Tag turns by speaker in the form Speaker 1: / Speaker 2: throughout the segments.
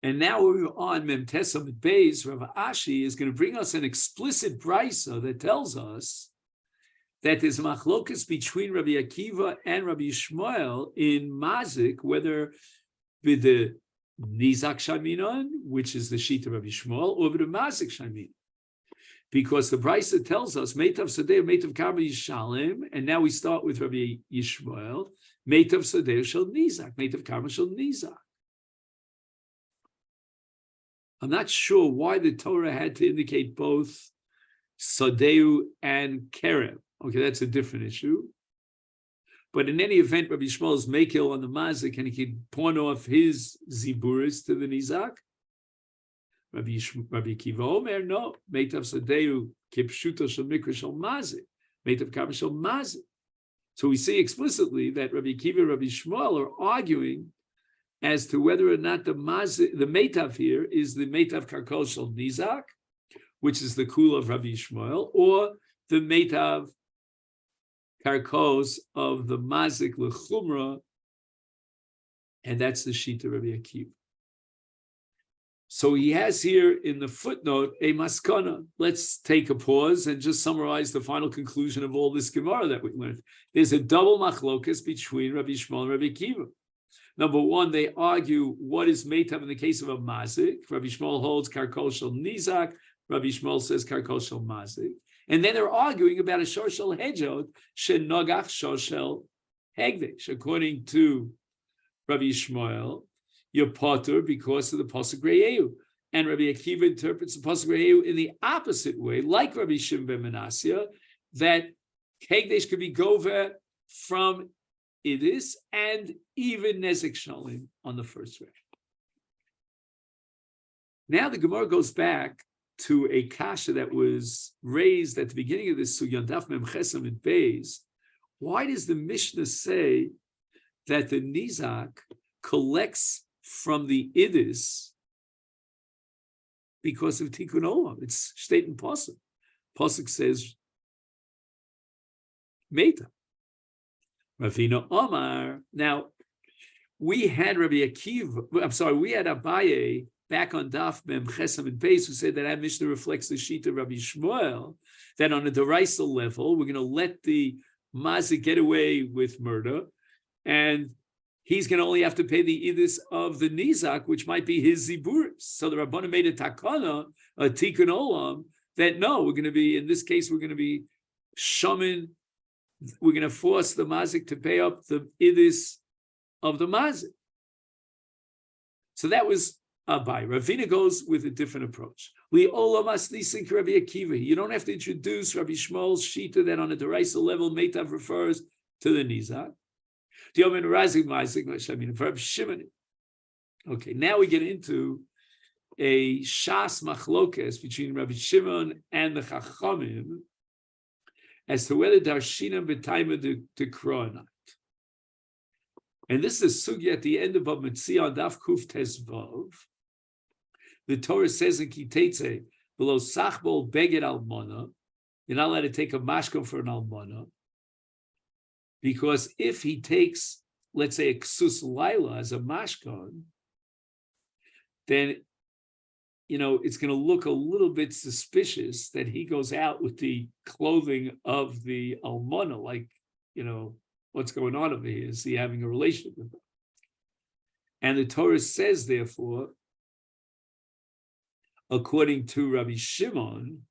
Speaker 1: And now we're on Memtesa with Beis. Rav Ashi is going to bring us an explicit brisa that tells us that there's a machlokas between Rabbi Akiva and Rabbi Yishmael in Mazik, whether with the Nizak Shaminon, which is the sheet of Rabbi Yishmael, or with the Mazik Shaminon. Because the brisa tells us, Meitav Sadeh, Meitav Karma Yishalem, and now we start with Rabbi Yishmael, Meitav Sadeh Shel Nizak, Meitav Karma Shel Nizak. I'm not sure why the Torah had to indicate both Sadeu and Kerem. Okay, that's a different issue. But in any event, Rabbi Yishmael is Mekil on the Mazik, and he can pawn off his Ziburis to the Nizak. Rabbi Akiva Omer, no. Meitav Sadeu Kipshuto Shel Mikra Shel Mazik. Meitav Karma Shel Mazik. So we see explicitly that Rabbi Akiva and Rabbi Yishmael are arguing as to whether or not the Meitav here is the Meitav Karkol Shel Nizak, which is the Kula of Rabbi Yishmael, or the Meitav Karkos of the Mazik L'Chumra, and that's the Shita Rabbi Akiva. So he has here in the footnote a maskana. Let's take a pause and just summarize the final conclusion of all this Gemara that we learned. There's a double machlokas between Rabbi Yishmael and Rabbi Akiva. Number one, they argue what is meitav in the case of a mazik. Rabbi Yishmael holds karkol shel nizak. Rabbi Yishmael says karkol shel mazik. And then they're arguing about a shor shel hejot shenogach shor shel hegdesh. According to Rabbi Yishmael, you're potter because of the pasuk re'eu. And Rabbi Akiva interprets the pasuk re'eu in the opposite way, like Rabbi Shimon ben Manasseh, that hegdesh could be gover from Idis and even Nezek Shalim on the first way. Now the Gemara goes back to a kasha that was raised at the beginning of this Sugyan Daf Mem Chesam and Beis. Why does the Mishnah say that the Nizak collects from the Idis because of Tikkun Olam? It's state in Pasuk. Pasuk says Meita. Ravina Omar. Now, we had Rabbi Akiva, we had Abaye back on Daf Mem Chesam and Beis who said that Mishnah reflects the sheet of Rabbi Shmuel, that on a deraisa level, we're going to let the Mazik get away with murder, and he's going to only have to pay the Idis of the Nizak, which might be his Ziburis. So the Rabbana made a takana, a tikkun olam, that no, we're going to be, in this case, we're going to be shaman. We're going to force the mazik to pay up the idis of the mazik. So that was Abai. Ravina goes with a different approach. You don't have to introduce Rabbi Shmuel's shita that on a deraisa level, meitav refers to the nizak. Okay, now we get into a shas machlokes between Rabbi Shimon and the Chachamim as to whether darshinam b'taima to kro or not. And this is sugya at the end of Bab Metzia on Daf Kuf Tes Vav. The Torah says in Kitetze, below sachbol beged almana, you're not allowed to take a mashkom for an almana, because if he takes, let's say, a ksus laila as a mashkon, then it's going to look a little bit suspicious that he goes out with the clothing of the almana, like, what's going on over here? Is he having a relationship with her? And the Torah says, therefore, according to Rabbi Shimon,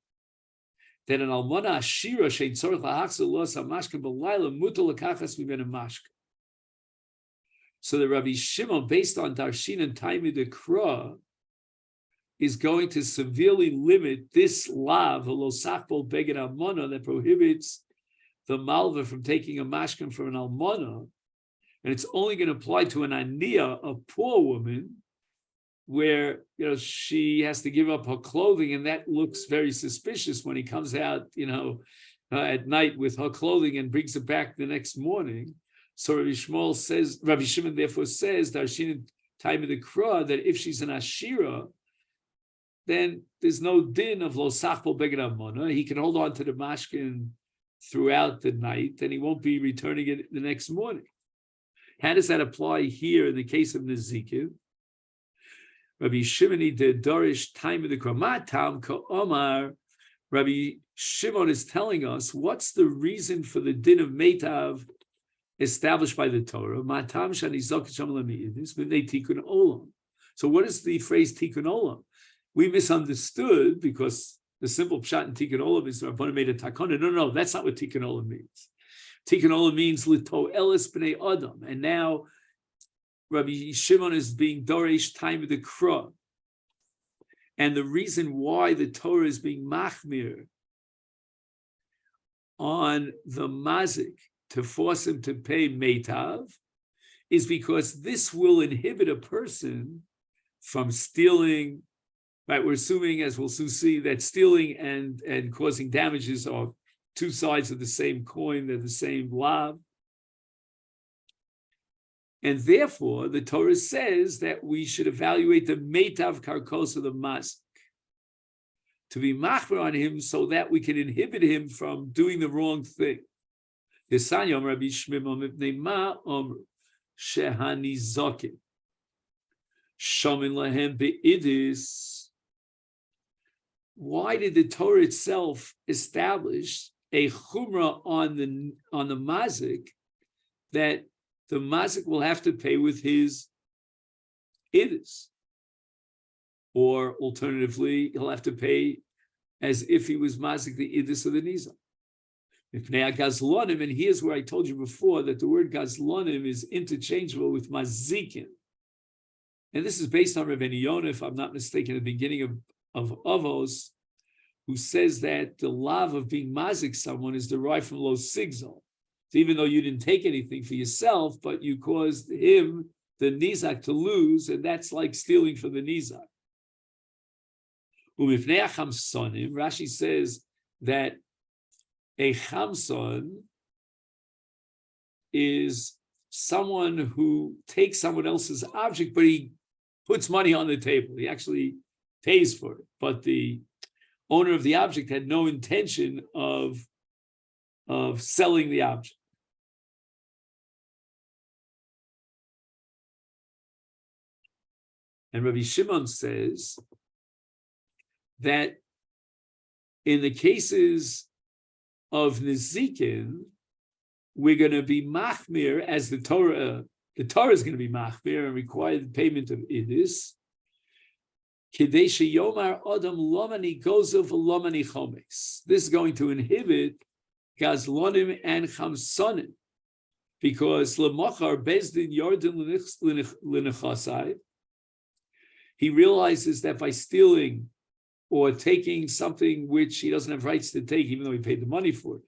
Speaker 1: that an almana ashira shein tzorich lahachzir los hamashka b'layla mutar lekachas mimena mashka. So the Rabbi Shimon, based on darshin and taimid dekra, is going to severely limit this lav, a losachbol beged almana, that prohibits the malva from taking a mashkan from an almana, and it's only going to apply to an aniyah, a poor woman, where she has to give up her clothing, and that looks very suspicious when he comes out, at night with her clothing and brings it back the next morning. So Rabbi Shimon therefore says, Darshin time of the Kra, that if she's an Ashira, then there's no din of lo sachbol beged almana. He can hold on to the mashkin throughout the night, and he won't be returning it the next morning. How does that apply here in the case of Nezikin? Rabbi Shimon the Dorish time of the Kramatam Ka Omar. Rabbi Shimon is telling us what's the reason for the din of Meitav established by the Torah. Matam shani zok sham lamiyidis b'nei tikkun olam. So what is the phrase tikkun olam? We misunderstood because the simple pshat in tikkun olam is Rabbanan made a takana. No, that's not what tikkun olam means. Tikkun olam means lito elis b'nei adam. And now Rabbi Shimon is being doresh time of the kra. And the reason why the Torah is being machmir on the mazik to force him to pay meitav is because this will inhibit a person from stealing. Right, we're assuming, as we'll soon see, that stealing and causing damages are two sides of the same coin, they're the same lav. And therefore, the Torah says that we should evaluate the meitav karkos of the mazik to be machmer on him so that we can inhibit him from doing the wrong thing. Yesanyom Rabbi Shimon mipnei ma omru shehani zokin shamin lahem beidis. Why did the Torah itself establish a chumrah on the mazik that the mazik will have to pay with his idis? Or alternatively, he'll have to pay as if he was mazik the idis of the nizar. And here's where I told you before that the word gazlonim is interchangeable with mazikin. And this is based on Rav Yonah, if I'm not mistaken, at the beginning of Avos, who says that the lav of being mazik someone is derived from lo sigzol. So even though you didn't take anything for yourself, but you caused him, the nizak, to lose, and that's like stealing from the nizak. Rashi says that a chamson is someone who takes someone else's object, but he puts money on the table. He actually pays for it, but the owner of the object had no intention of selling the object. And Rabbi Shimon says that in the cases of Nezikin, we're going to be machmir as the Torah is going to be machmir and require the payment of idis. This is going to inhibit gazlonim and chamsonim, because lemachar bezdin yardin l'nechasai. He realizes that by stealing or taking something which he doesn't have rights to take, even though he paid the money for it,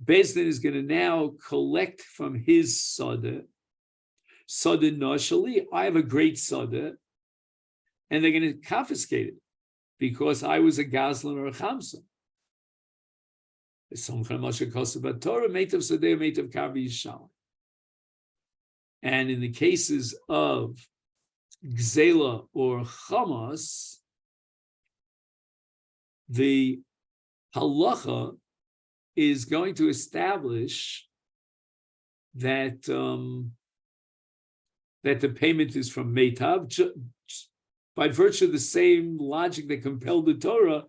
Speaker 1: bezdin is going to now collect from his sada nashali. I have a great sada. And they're going to confiscate it because I was a gazlan or a chamsa. And in the cases of gzela or chamas, the halacha is going to establish that that the payment is from meitav, by virtue of the same logic that compelled the Torah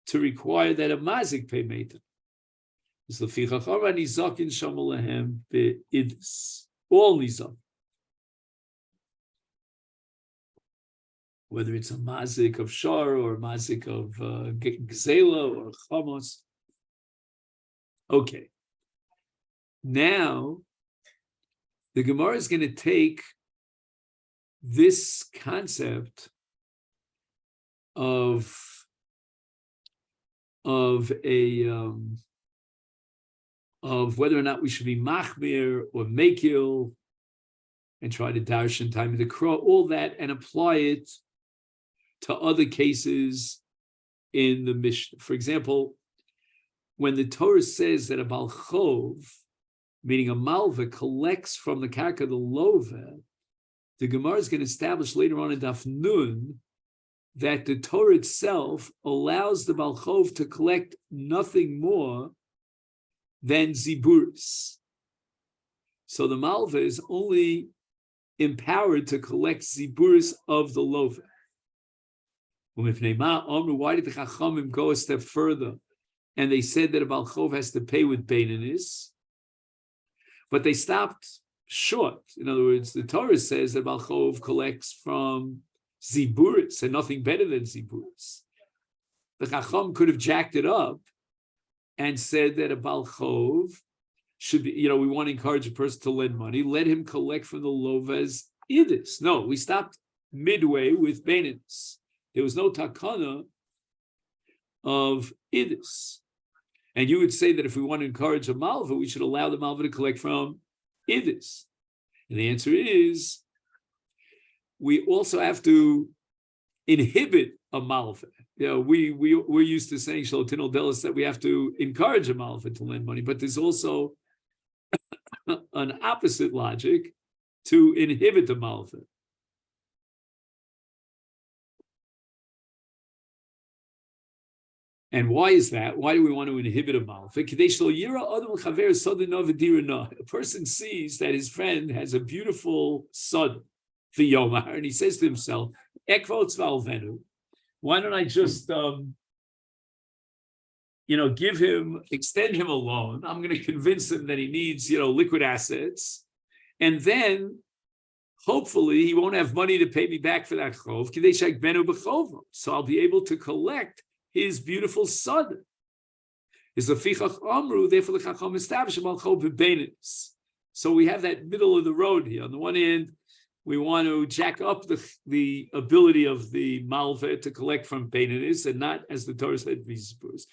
Speaker 1: to require that a mazik pay meitav. All nizak, whether it's a mazik of shar or a mazik of gzela or chamos. Okay. Now, the Gemara is going to take this concept of whether or not we should be machmir or mekil and try to darshan time of the crow, all that, and apply it to other cases in the Mishnah. For example, when the Torah says that a balchov, meaning a malva, collects from the karka the lova, the Gemara is going to establish later on in Daf Nun that the Torah itself allows the balchov to collect nothing more than ziburis. So the malva is only empowered to collect ziburis of the lova. Why did the Chachamim go a step further? And they said that a Baal Chov has to pay with Beinanis, but they stopped short. In other words, the Torah says that Baal Chov collects from Ziburis and nothing better than Ziburis. The Chacham could have jacked it up and said that a Baal Chov should be, we want to encourage a person to lend money, let him collect from the Lovas Idis. No, we stopped midway with Beinanis. There was no takana of Idis. And you would say that if we want to encourage a malva, we should allow the malva to collect from Idis. And the answer is, we also have to inhibit a malva. We're used to saying shalotin delis that we have to encourage a malva to lend money, but there's also an opposite logic to inhibit the malva. And why is that? Why do we want to inhibit a malva? A person sees that his friend has a beautiful son, Yomar, and he says to himself, why don't I just extend him a loan? I'm going to convince him that he needs, liquid assets. And then hopefully he won't have money to pay me back for that chov. So I'll be able to collect his beautiful son. Is the fichach amru, therefore the chacham established al chov b'beinis. So we have that middle of the road here. On the one hand, we want to jack up the ability of the malva to collect from beinis and not, as the Torah said, v'ziburs.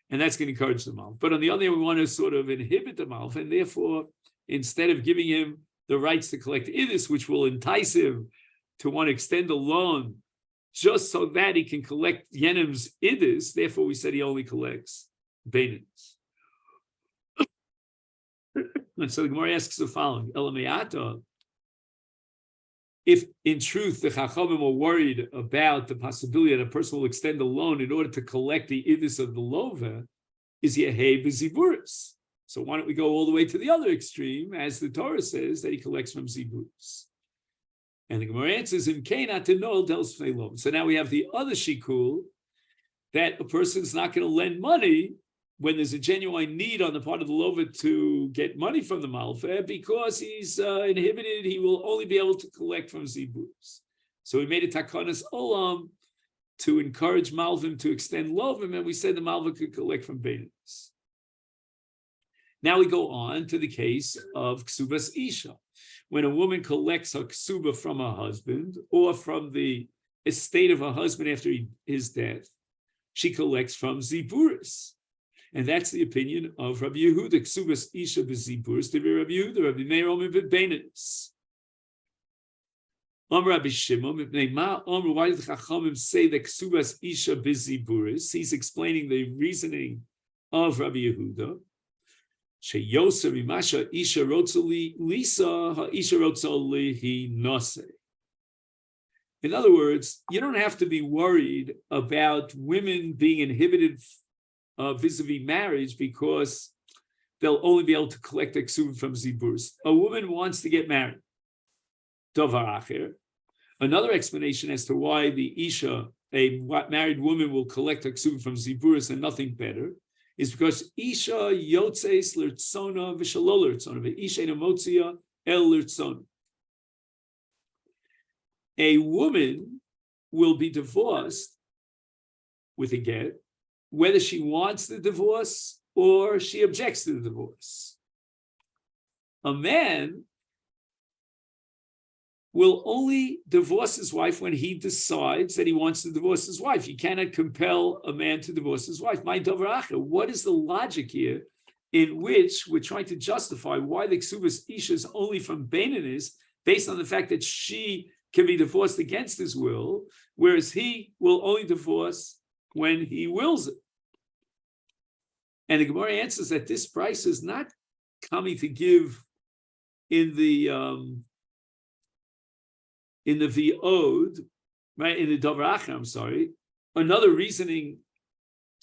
Speaker 1: And that's going to encourage the malva. But on the other hand, we want to sort of inhibit the malva, and therefore, instead of giving him the rights to collect idis, which will entice him to want to extend a loan just so that he can collect Yenim's idis, therefore we said he only collects Beinins. And so the Gemara asks the following: Elameata, if in truth the Chachamim are worried about the possibility that a person will extend a loan in order to collect the idis of the lova, is Yehei b'ziburis? So why don't we go all the way to the other extreme, as the Torah says that he collects from ziburis? And the Gemara answers, so now we have the other shikul, that a person's not going to lend money when there's a genuine need on the part of the lover to get money from the malva, because he's inhibited, he will only be able to collect from ziburis. So we made a takanas olam to encourage malvim to extend lovim, and we said the malva could collect from beinis. Now we go on to the case of ksubas isha. When a woman collects her ksuba from her husband or from the estate of her husband after his death, she collects from ziburis. And that's the opinion of Rabbi Yehuda, ksubas isha b'ziburis, to be Rabbi Yehuda, Rabbi Meir omer b'beinis. Rabbi Shimon, why did the Chachamim say that ksubas isha b'ziburis? He's explaining the reasoning of Rabbi Yehuda. In other words, you don't have to be worried about women being inhibited vis-a-vis marriage because they'll only be able to collect ksubim from ziburis. A woman wants to get married. Davar acher. Another explanation as to why the isha, a married woman, will collect ksubim from ziburis and nothing better, is because isha yotzeis l'rtzona v'shalo l'rtzona v'isha nemotzia el l'rtzona. A woman will be divorced with a get, whether she wants the divorce or she objects to the divorce. A man will only divorce his wife when he decides that he wants to divorce his wife. You cannot compel a man to divorce his wife. What is the logic here in which we're trying to justify why the ksubas isha is only from Beinanis, based on the fact that she can be divorced against his will, whereas he will only divorce when he wills it? And the Gemara answers that this price is not coming to give in the V'od, right, in the Davar Acher, I'm sorry, another reasoning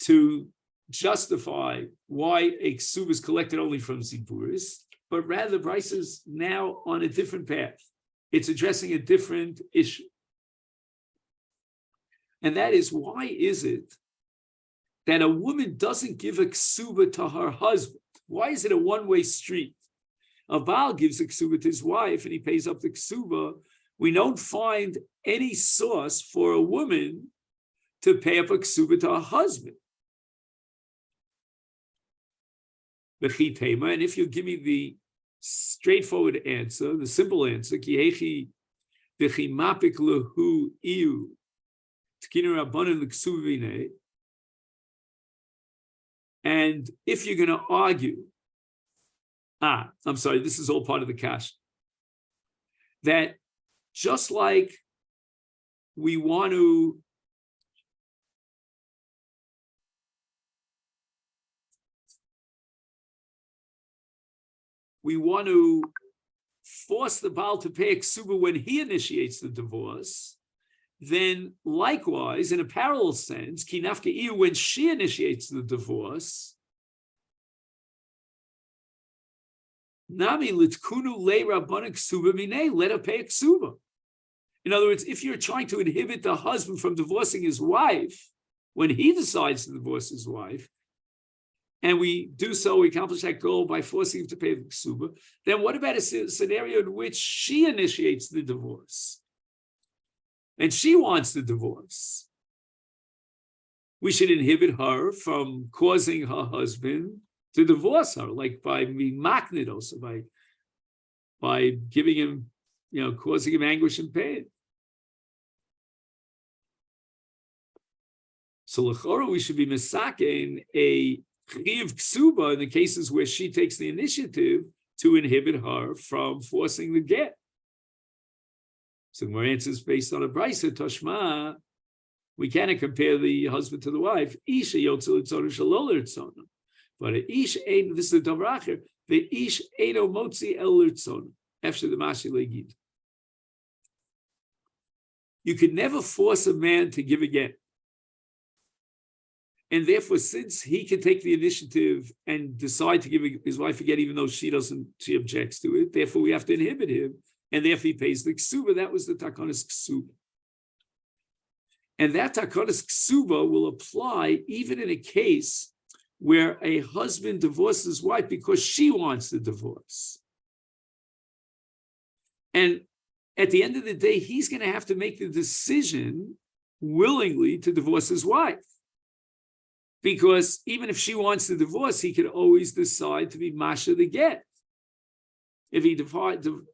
Speaker 1: to justify why a ksuba is collected only from ziburis, but rather the price is now on a different path. It's addressing a different issue. And that is, why is it that a woman doesn't give a ksuba to her husband? Why is it a one-way street? A Baal gives a ksuba to his wife and he pays up the ksuba. We don't find any source for a woman to pay up a ksuba to her husband. And if you give me the straightforward answer, the simple answer, and if you're going to argue, I'm sorry, this is all part of the cash, that just like we want to force the Baal to pay a ksuba when he initiates the divorce, then likewise, in a parallel sense, kinafka iu, when she initiates the divorce, nami litkunu le rabbanan ksuba mine, let her pay a ksuba. In other words, if you're trying to inhibit the husband from divorcing his wife, when he decides to divorce his wife, and we do so, we accomplish that goal by forcing him to pay the ksuba, then what about a scenario in which she initiates the divorce? And she wants the divorce. We should inhibit her from causing her husband to divorce her, like by maknid, also by giving him, causing him anguish and pain. So l'chora, we should be misakein a chiv ksuba in the cases where she takes the initiative to inhibit her from forcing the get. So my answer is based on a brisa, Toshma. We cannot compare the husband to the wife. Isha yotzel itzonu shalol irtzonu. But ish ein, this is the davracher, the ish eino motzi el irtzonu. After the mashi legid. You could never force a man to give a get. And therefore, since he can take the initiative and decide to give his wife a get, even though she objects to it, therefore we have to inhibit him. And therefore he pays the ksuba. That was the takonis ksuba. And that takonis ksuba will apply even in a case where a husband divorces his wife because she wants the divorce. And at the end of the day, he's going to have to make the decision willingly to divorce his wife. Because even if she wants the divorce, he could always decide to be masha the get. If he decides to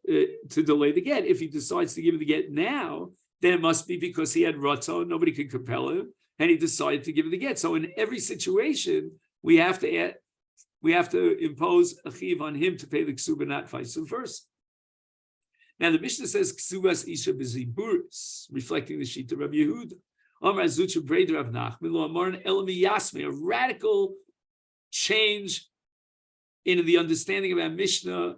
Speaker 1: delay the get, if he decides to give the get now, then it must be because he had ratzon, nobody could compel him, and he decided to give the get. So in every situation, we have to impose a chiv on him to pay the ksuba, not vice versa. Now the Mishnah says ksubas isha b'ziburis, reflecting the sheet of Rabbi Yehuda. Amar Zucha Breder of Nachman lo Amaran Elami Yasme, a radical change in the understanding of our Mishnah,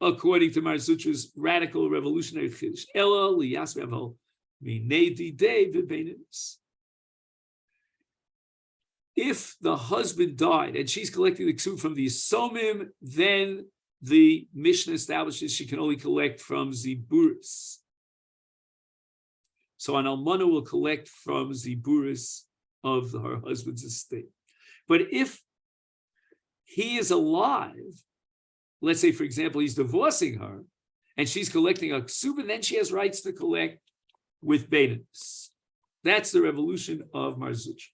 Speaker 1: according to Mar Zutra's radical revolutionary chiddush. Ela liyasme aval minei day v'beinis. If the husband died and she's collecting the ksub from the Yisomim, then the Mishnah establishes she can only collect from Ziburis. So an almana will collect from Ziburis of her husband's estate. But if he is alive, let's say, for example, he's divorcing her and she's collecting a ksuba, then she has rights to collect with beinos. That's the revolution of Mar Zutra.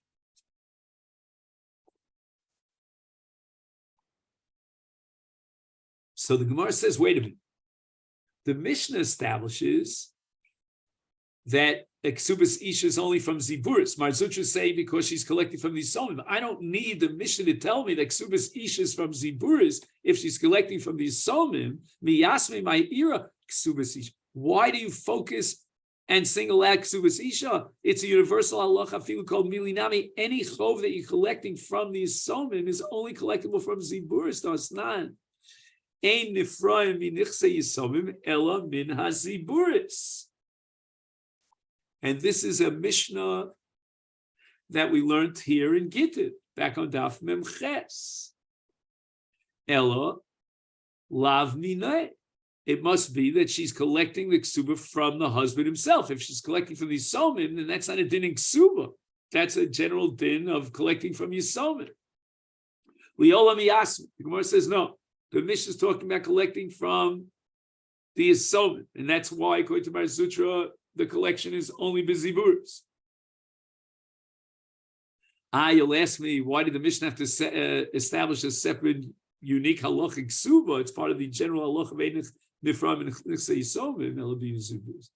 Speaker 1: So the Gemara says, wait a minute. The Mishnah establishes that Ksubas Isha is only from Ziburis. Mar Zutra is saying because she's collecting from the Yisomim. I don't need the Mishnah to tell me that Ksubas Isha is from Ziburis if she's collecting from the Yisomim. Miyasme my ira Ksubas Isha. Why do you focus and single out Ksubas Isha? It's a universal halacha filu called milinami. Any chov that you're collecting from the Yisomim is only collectible from Ziburis. Dasnan. Ein nifraim minichse Yisomim ela min haziburis. And this is a Mishnah that we learned here in Gittin, back on Daf Mem Ches. Ela lav mineh. it must be that she's collecting the ksuba from the husband himself. If she's collecting from the Yisomim, then that's not a din in ksuba. That's a general din of collecting from Yisomim. Li'olam yasmi. The Gemara says no. The Mishnah is talking about collecting from the Yisomim, and that's why, according to Masechet, the collection is only b'ziburos. You'll ask me, why did the Mishnah have to establish a separate, unique halachic ksuba? It's part of the general halach of Einich Nifram and Nechse Yisomim, Elabim Ziburos.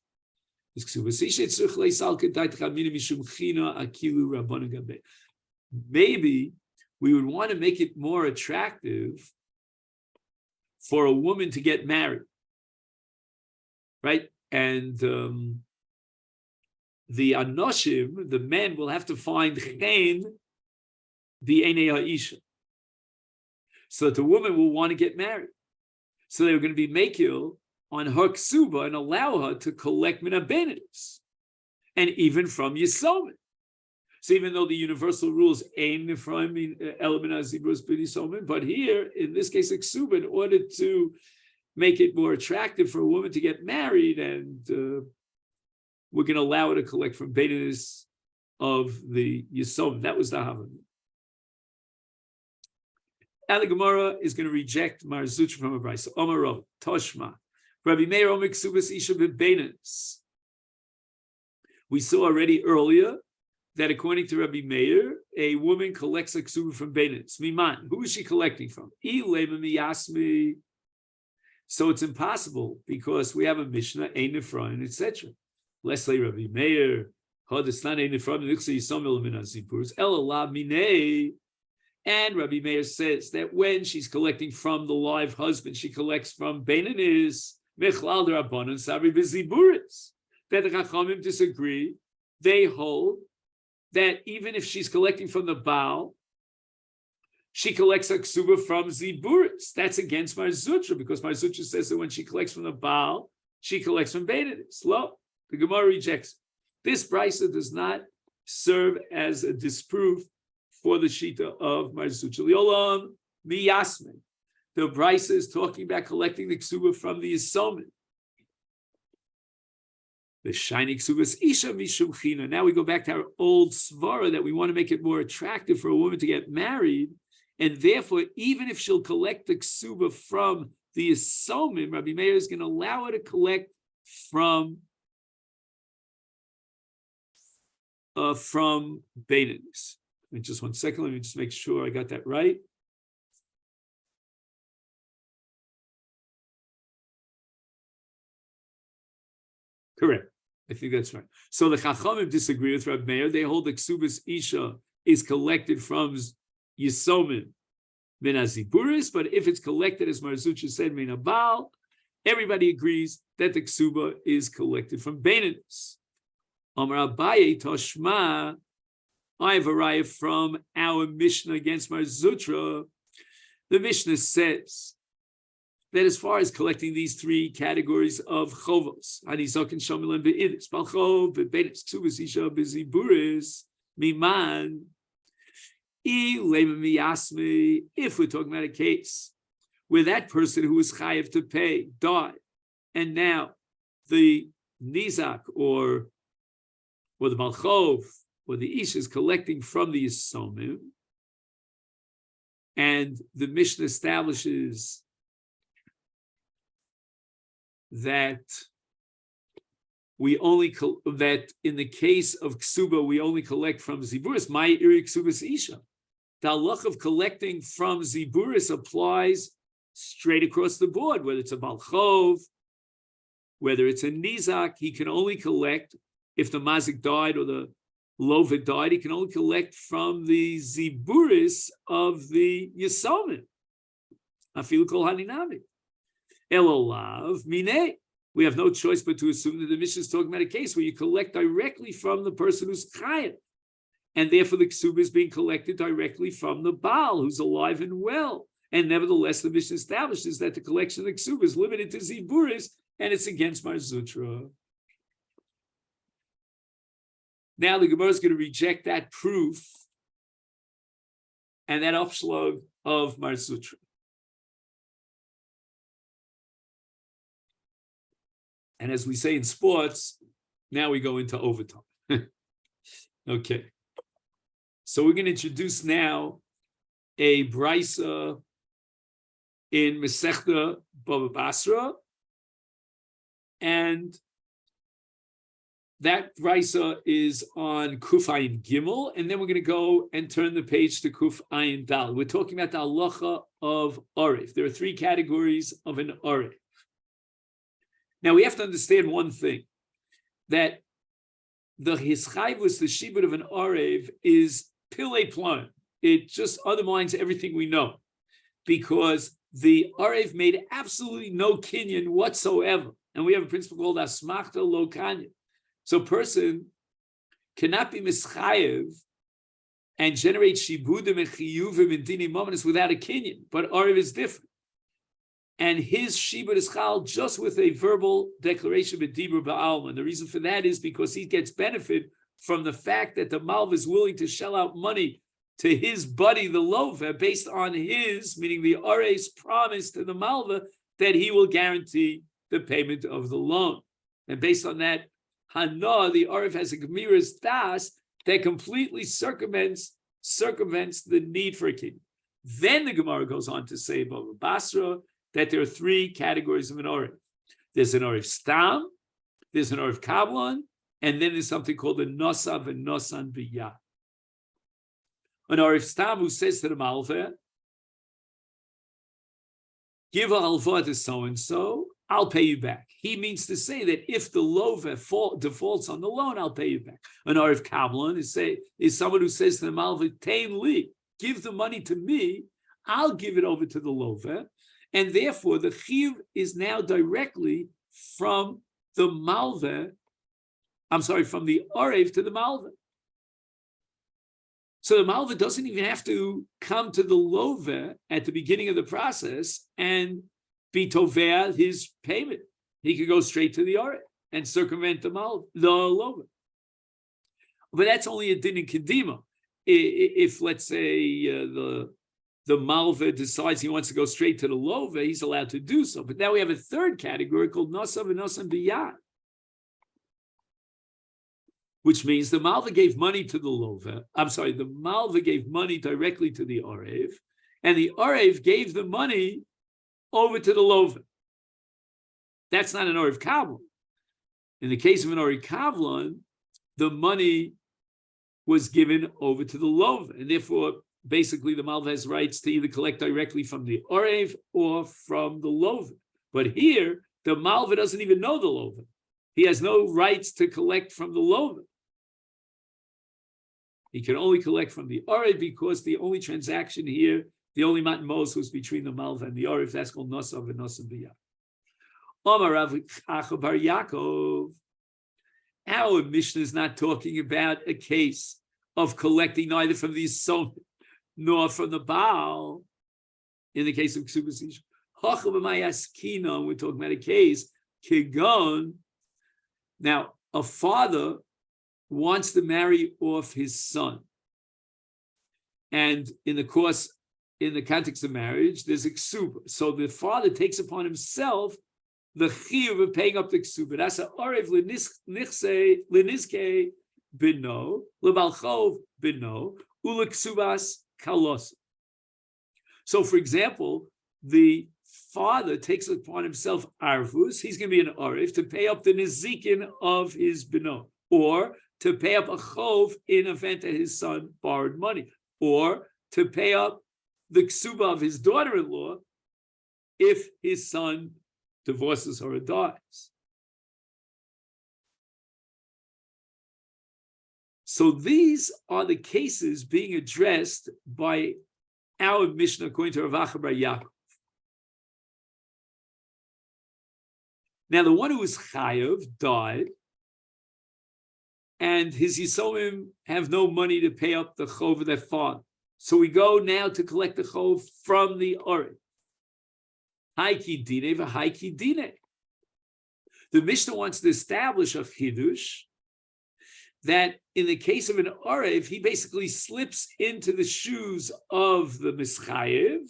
Speaker 1: Maybe we would want to make it more attractive for a woman to get married, right? And the anoshim, the men, will have to find chen the enei ha'isha, so that the woman will want to get married. So they were going to be mekil on her ksuba and allow her to collect min habenedes, and even from Yisomim. So even though the universal rules aim from element azibros b'Yisomim, but here in this case, a ksuba, in order to make it more attractive for a woman to get married, and we're going to allow her to collect from benedes of the Yisomim. That was the Havana. Now the Gemara is going to reject Mar Zutra from a brayso. Omarov Toshma Rabbi Meir Omer Ksubas Isha b'Benedes. We saw already earlier that according to Rabbi Meir, a woman collects a ksuba from benedes. Miman, who is she collecting from? So it's impossible because we have a Mishnah, Ein Nefraim, etc. Let's say Rabbi Meir, and Rabbi Meir says that when she's collecting from the live husband, she collects from benedes, that the Chachamim disagree. They hold that even if she's collecting from the Baal, she collects a ksuba from ziburis. That's against Mar Zutra, because Mar Zutra says that when she collects from the Baal, she collects from benedes. Lo, the Gemara rejects it. This brayso does not serve as a disproof for the shita of Mar Zutra. Liolam miyasmin. The brayso is talking about collecting the ksuba from the Yisomim. The shiny ksubas isha mishum china. Now we go back to our old svara that we want to make it more attractive for a woman to get married, and therefore, even if she'll collect the ksuba from the Yisomim, Rabbi Meir is going to allow her to collect from benedes. Just 1 second. Let me just make sure I got that right. Correct. I think that's right. So the Chachamim disagree with Rabbi Meir. They hold the Ksubas Isha is collected from Yisomim min haziburis, but if it's collected, as Mar Zutra said, min habal, everybody agrees that the Ksuba is collected from benedes. Amar Abaye Toshma, I have a raya from our Mishnah against Mar Zutra. The Mishnah says that as far as collecting these three categories of chovos, Hanizok and Shomilim be'idis, Balchov, be'benis, Ksubas Isha, be'ziburis, miman, if we're talking about a case where that person who was chayiv to pay died, and now the nizak or the balchov or the ish is collecting from the Yisomim, and the Mishnah establishes that we only that in the case of ksuba we only collect from ziburis. My iri ksubas isha. The halach of collecting from ziburis applies straight across the board. Whether it's a balchov, whether it's a nizak, he can only collect if the mazik died or the lovid died. He can only collect from the ziburis of the yisomim. Afilu kol haninami. Elolav mine. We have no choice but to assume that the Mishnah is talking about a case where you collect directly from the person who's chayav, and therefore the ksuba is being collected directly from the Baal who's alive and well. And nevertheless, the Mishnah establishes that the collection of the ksuba is limited to ziburis, and it's against Mar Zutra. Now the Gemara is going to reject that proof and that upshlag of Mar Zutra. And as we say in sports, now we go into overtime. Okay. So we're going to introduce now a brisa in Masechet Baba Basra, and that brisa is on Kuf Ayin Gimel, and then we're going to go and turn the page to Kuf Ayin Dal. We're talking about the halacha of Arif. There are three categories of an Arif. Now we have to understand one thing, that the hischayvus, the shibud of an Arif, is pilei plan. It just undermines everything we know, because the Arif made absolutely no kinyan whatsoever. And we have a principle called asmachta lo kanyan. So a person cannot be mischayev and generate shibudim and chiyuvim and dinim momentus without a kinyan. But Arif is different. And his shibud is chal just with a verbal declaration b'dibur ba'alma. And the reason for that is because he gets benefit from the fact that the malva is willing to shell out money to his buddy, the lova, based on his, meaning the Are's promise to the malva that he will guarantee the payment of the loan. And based on that, Hana, the Arif has a Gemira's das that completely circumvents the need for a king. Then the Gemara goes on to say about Basra that there are three categories of an Arif. There's an Arif Stam, there's an Arif Kablan, and then there's something called a Nosav and Nosan Biyah. An Arif Stam who says to the Malva, give a halva to so-and-so, I'll pay you back. He means to say that if the lova defaults on the loan, I'll pay you back. An Arif Kablan is someone who says to the Malva, Tain li, give the money to me, I'll give it over to the lova, and therefore the chiyuv is now directly from the Malva, from the Arif to the Malva. So the Malva doesn't even have to come to the lova at the beginning of the process and be tovea his payment. He could go straight to the Arif and circumvent the lova. But that's only a din in kedima. If let's say the malva decides he wants to go straight to the lova, he's allowed to do so. But now we have a third category called nosav and nosan biyad, which means the malva gave money to the lova. The malva gave money directly to the Arev, and the Arev gave the money over to the lova. That's not an Arev Kavlan. In the case of an Arev Kavlan, the money was given over to the lova, and therefore, basically, the malva has rights to either collect directly from the Arev or from the lova. But here, the malva doesn't even know the lova. He has no rights to collect from the lova. He can only collect from the Arev because the only transaction here, the only matan mos was between the malva and the Arev. That's called nosav and nosav biyah. Omar Rav Acha bar Yaakov. Our Mishnah is not talking about a case of collecting neither from the Yisomim nor from the Baal. In the case of Ksubas Isha, we're talking about a case Kigon. Now, a father wants to marry off his son, and in the context of marriage, there's a ksuba. So the father takes upon himself the chiyuv of paying up the ksuba. That's a arev lenizke bino lebalchov bino uleksubas kalos. So, for example, the father takes upon himself arvus. He's going to be an arev to pay up the nizikin of his bino, or to pay up a chov in event that his son borrowed money, or to pay up the ksuba of his daughter-in-law if his son divorces her or dies. So these are the cases being addressed by our Mishnah according to Rav Acha bar Yaakov. Now the one who was chayav died, and his Yisomim have no money to pay up the chov of their father. So we go now to collect the chov from the Arev. Haiki dine v'haiki dine. The Mishnah wants to establish a chidush that in the case of an Arev, he basically slips into the shoes of the Mischayev,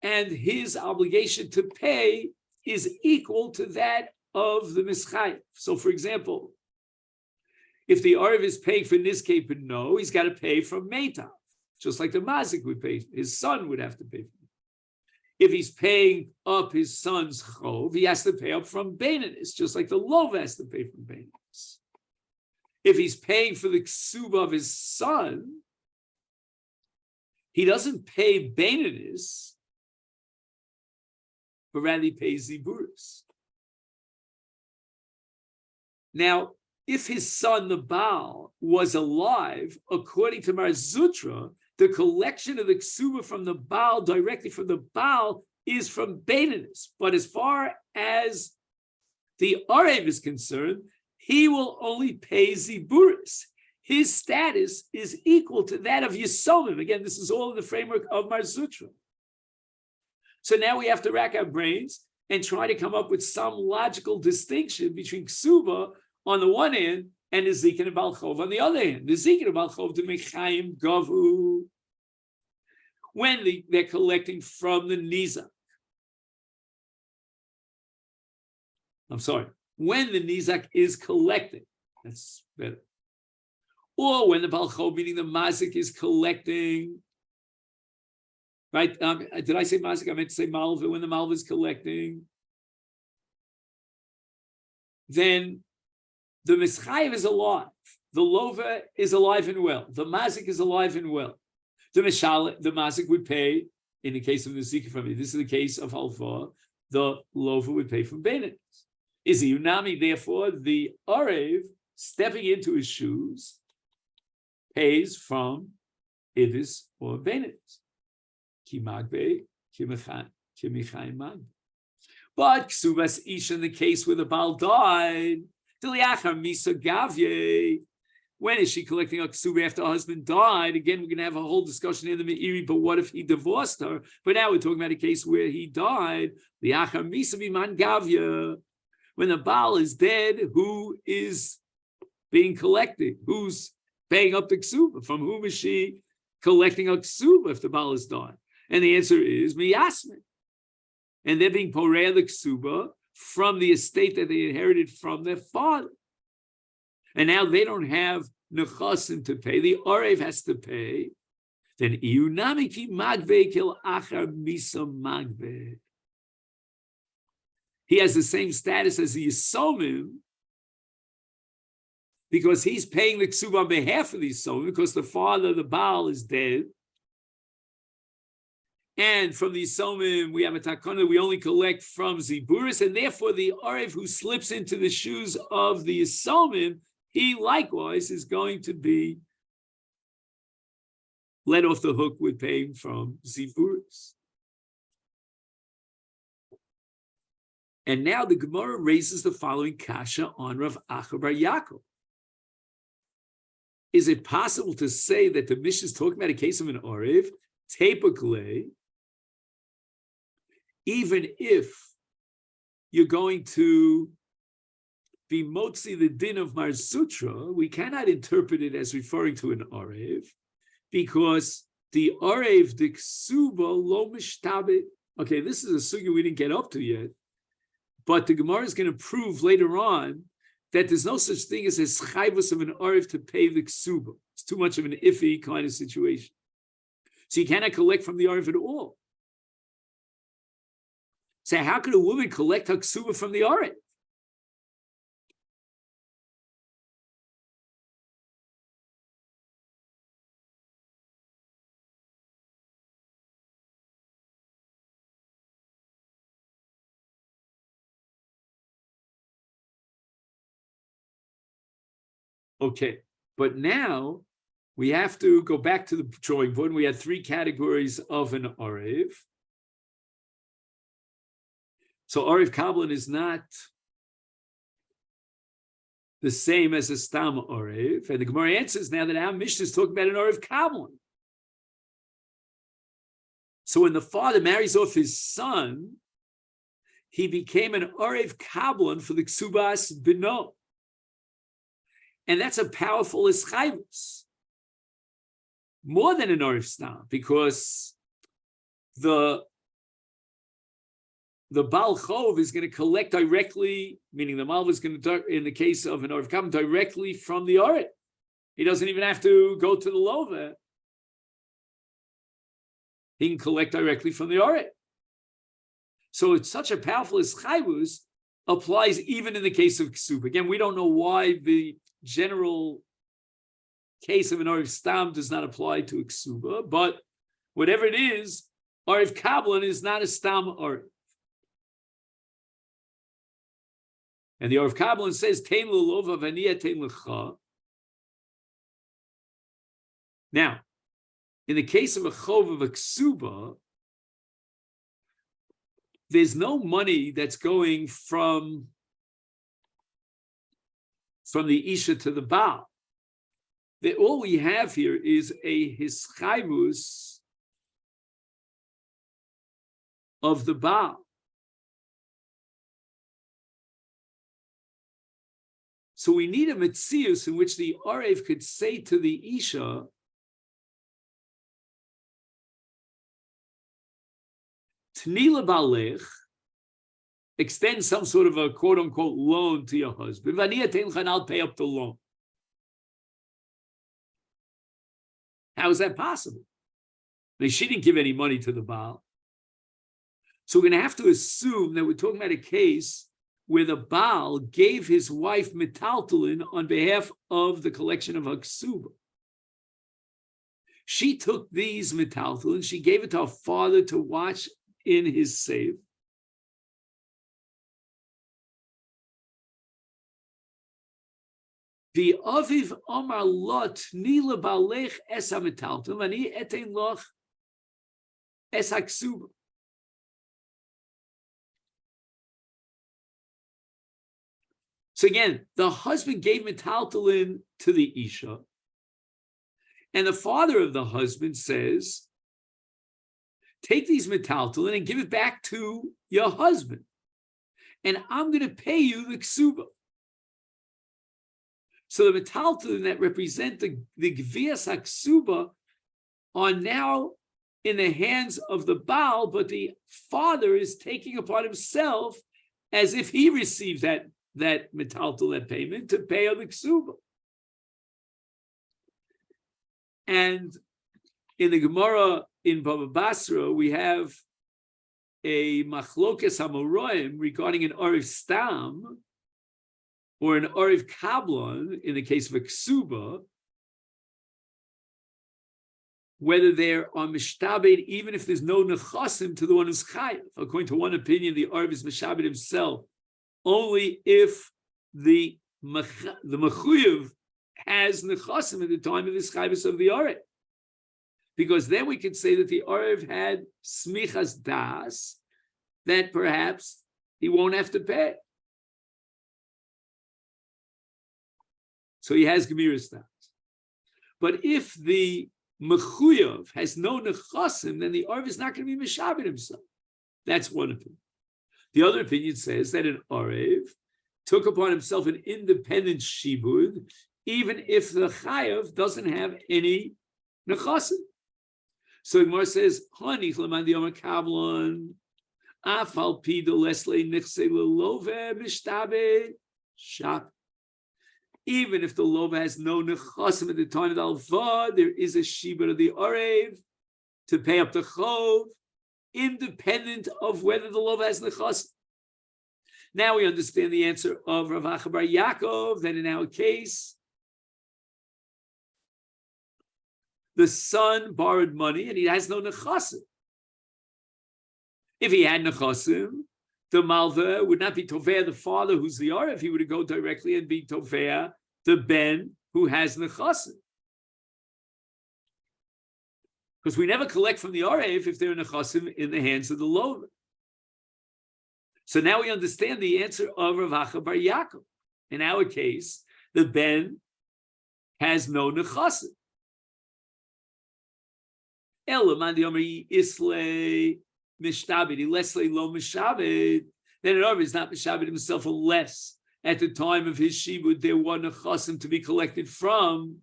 Speaker 1: and his obligation to pay is equal to that of the Mischayev. So, for example, if the Arev is paying for Niskei B'no, he's got to pay from Meitav, just like the Mazik would pay. His son would have to pay for it. If he's paying up his son's Chov, he has to pay up from Beinanis, just like the Lov has to pay from Beinanis. If he's paying for the Ksuba of his son, he doesn't pay Beinanis, but rather he pays Ziburis. Now, if his son, the Baal, was alive, according to Mar Zutra, the collection of the Ksuba from the Baal, directly from the Baal, is from Beinanis. But as far as the Arev is concerned, he will only pay Ziburis. His status is equal to that of Yisomim. Again, this is all in the framework of Mar Zutra. So now we have to rack our brains and try to come up with some logical distinction between Ksuba on the one hand and Nezikin and Baal Chov on the other hand. Nezikin and Baal Chov to Mechayim Gavu. When they're collecting from the Nizak. I'm sorry. When the Nizak is collecting, that's better. Or when the Baal Chov, meaning the Mazik, is collecting. Right? Did I say Mazik? I meant to say Malva. When the Malva is collecting, then the Mischayev is alive. The Lova is alive and well. The Mazik is alive and well. The Mazik would pay, in the case of the Zika from it, this is the case of Halva, the Lova would pay from Beinanis. Is a Unami, therefore, the Arev stepping into his shoes pays from Ivis or Beinanis. Ki magbe, ki michayim magbe. But Ksubas Ish, in the case where the Baal died, Diliachar Misa Gavye. When is she collecting a Ksuba after her husband died? Again, we're going to have a whole discussion in the Meiri, but what if he divorced her? But now we're talking about a case where he died. Liachar Misa Biman Gavya. When the Baal is dead, who is being collected? Who's paying up the Ksuba? From whom is she collecting a Ksuba if the Baal is died? And the answer is Miyasmin. And they're being Porea the Ksuba from the estate that they inherited from their father. And now they don't have nechasim to pay. The Arev has to pay. Then Iunamiki Magve Kil Achar Misa Magve. He has the same status as the Yisomim because he's paying the Ksuba on behalf of the Yisomim because the father, the Baal, is dead. And from the Yisomim, we have a takana, we only collect from Ziburis, and therefore the Arev who slips into the shoes of the Yisomim, he likewise is going to be let off the hook with paying from Ziburis. And now the Gemara raises the following kasha on Rav Acha bar Yaakov. Is it possible to say that the Mishnah is talking about a case of an Arev, typically, even if you're going to be motzi the din of Mar Sutra, we cannot interpret it as referring to an Arev, because the Arev diksuba lo mishtabit. Okay, this is a sugya we didn't get up to yet, but the Gemara is going to prove later on that there's no such thing as a chayvus of an Arev to pay the ksuba. It's too much of an iffy kind of situation. So you cannot collect from the Arev at all. So how could a woman collect her ksuba from the Arev? Okay, but now we have to go back to the drawing board. We had three categories of an Arev. So Arev Kablan is not the same as a Stam Arev. And the Gemara answers now that our Mishnah is talking about an Arev Kablan. So when the father marries off his son, he became an Arev Kablan for the Ksubas Bino. And that's a powerful ischayvus, more than an Arev Stam, because the the Baal Chov is going to collect directly, meaning the Malva is going to, in the case of an Orav Kabbalah, directly from the Oret. He doesn't even have to go to the Lova. He can collect directly from the Oret. So it's such a powerful Eschayvus applies even in the case of Ksuba. Again, we don't know why the general case of an Orev Stam does not apply to a Ksuba, but whatever it is, Orev Kabbalah is not a Stam Orev. And the Orev Kabbalah says, Tein l'lova v'aniya tein l'cha. Now, in the case of a Chov of a Ksuba, there's no money that's going from the Isha to the Baal. All we have here is a hischayvus of the Baal. So we need a metzius in which the Orev could say to the Isha, Tnila Balech, extend some sort of a quote-unquote loan to your husband. And I'll pay up the loan. How is that possible? I mean, she didn't give any money to the Baal. So we're going to have to assume that we're talking about a case where the Baal gave his wife metaltalin on behalf of the collection of Haksuba. She took these metaltalin, she gave it to her father to watch in his safe. The Aviv Amar Lot Nila Balech Es HaMetaltalin Ani Etein Loch Es HaKsuba. So again, the husband gave metaltalin to the Isha, and the father of the husband says, take these metaltalin and give it back to your husband, and I'm going to pay you the ksuba. So the metaltalin that represent the gvias haksuba are now in the hands of the Baal, but the father is taking upon himself as if he received that metaltal, that payment, to pay on the ksuba. And in the Gemara in Baba Basra, we have a machlokes hamoraim regarding an Orev Stam or an Orev Kablan in the case of a ksuba, whether there are mishtabed even if there's no nechasim to the one who's chayav. According to one opinion, the Orev is mishabed himself only if the mechuyev has nechasim at the time of the chayvus of the Orev. Because then we could say that the Orev had smichas das, that perhaps he won't have to pay. So he has gemiras das. But if the mechuyev has no nechasim, then the Orev is not going to be mishabed himself. That's one opinion. The other opinion says that an Orev took upon himself an independent shibud, even if the chayav doesn't have any nechasim. So Gemara says, "Hanich leman diyomer kavlon, afal pi delesle nichse lelove mishtabe shap." Even if the lova has no nechasim at the time of the alva, there is a shibud of the Orev to pay up the chov, independent of whether the lova has nechasim. Now we understand the answer of Rav Acha bar Yaakov that in our case, the son borrowed money and he has no nechasim. If he had nechasim, the malva would not be tovea the father who's the Orev. He would go directly and be tovea the ben who has nechasim. Because we never collect from the Orev if they're nechasim in the hands of the lover. So now we understand the answer of Rav Acha bar Yaakov. In our case, the ben has no nechasim. Then an Orev is not mishabed himself unless at the time of his shibud there were nechasim to be collected from,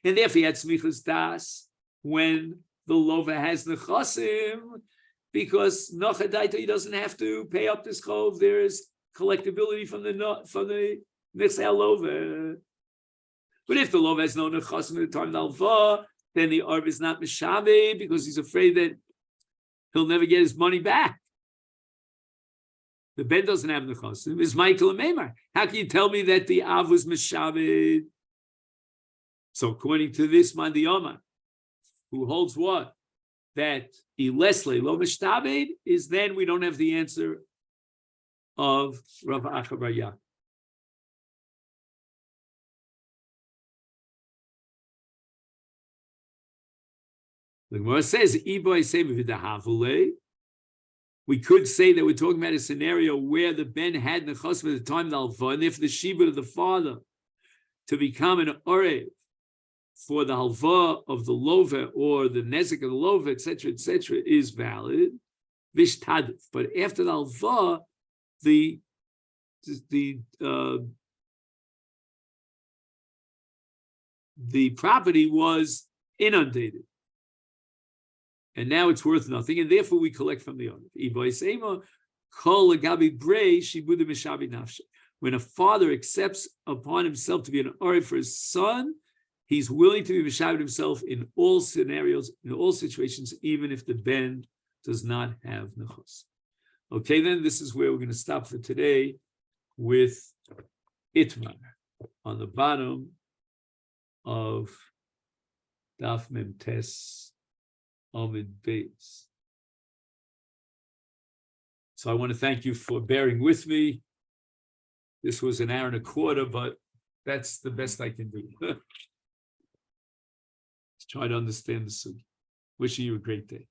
Speaker 1: and therefore he had smichas das when the lova has nechasim, because Nochadaita, he doesn't have to pay up this chov. There is collectability from the Nechsei Lova. But if the Lova has no Nechasim at the time of the Alva, then the Arv is not Mishabe because he's afraid that he'll never get his money back. The Ben doesn't have Nechasim. It's Michael and Meimar. How can you tell me that the Av was Mishabe? So according to this man, the Yoma, who holds what? That Ilesle lo Mishtabed is then we don't have the answer of Rav Acha bar Yaakov. The Gemara says, we could say that we're talking about a scenario where the Ben had Nechasim at the time of the Alva, and therefore the Shibud of the father to become an Orev for the Halva of the Lova or the Nezek of the Lova, etc., is valid. Vishtadif. But after the Halva, the property was inundated. And now it's worth nothing, and therefore we collect from the owner. When a father accepts upon himself to be an Orev for his son, he's willing to be Mishabed himself in all scenarios, in all situations, even if the Ben does not have Nechos. Okay, then this is where we're going to stop for today with Itmar on the bottom of Daf Mem Tes Amid Beis. So I want to thank you for bearing with me. This was an hour and a quarter, but that's the best I can do. Let's try to understand the sugi. Wishing you a great day.